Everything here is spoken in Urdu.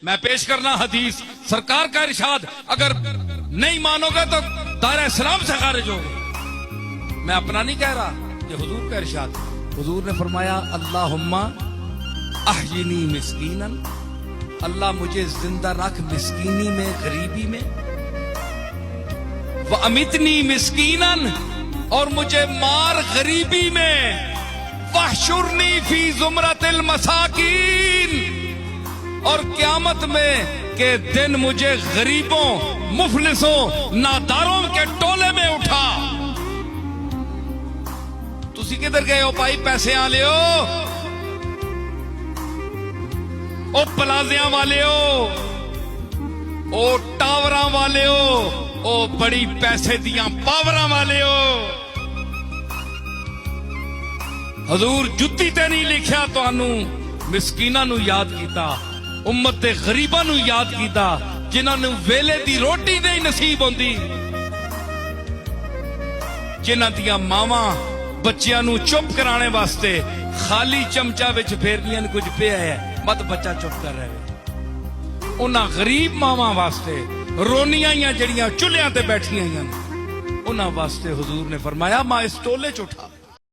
میں پیش کرنا حدیث سرکار کا ارشاد، اگر نہیں مانوگے تو دائرہ اسلام سے خارج ہوگے۔ میں اپنا نہیں کہہ رہا، یہ حضور کا ارشاد۔ حضور نے فرمایا اللہم احیینی مسکینا، اللہ مجھے زندہ رکھ مسکینی میں، غریبی میں، وَأَمِتْنِي مِسْكِينًا، اور مجھے مار غریبی میں، وَاحْشُرْنِي فِي زُمْرَةِ الْمَسَاكِينَ، اور قیامت میں کہ دن مجھے غریبوں، مفلسوں، ناداروں کے ٹولے میں اٹھا۔ تسی کدھر گئے ہو بھائی؟ پیسے آ لے ہو، او پلازیاں والے ہو، او ٹاوراں والے ہو، او بڑی پیسے دیاں پاوراں والے ہو۔ حضور جتی تے نہیں لکھیا تانوں مسکیناں نو یاد کیتا، امت دے غریباں نو یاد کیتا، جنہاں نو ویلے دی روٹی نہیں نصیب ہوندی، جنہاں دیاں ماواں بچیاں نو چپ کرانے واسطے خالی چمچا وچ پھیرنیاں کچھ پیا ہے، مت بچہ چپ کر رہے۔ انہاں غریب ماواں واسطے رونیاں جڑیاں چولھیاں تے بیٹھیاں ہیں، انہاں واسطے حضور نے فرمایا ماں اس ٹولے چ اٹھا۔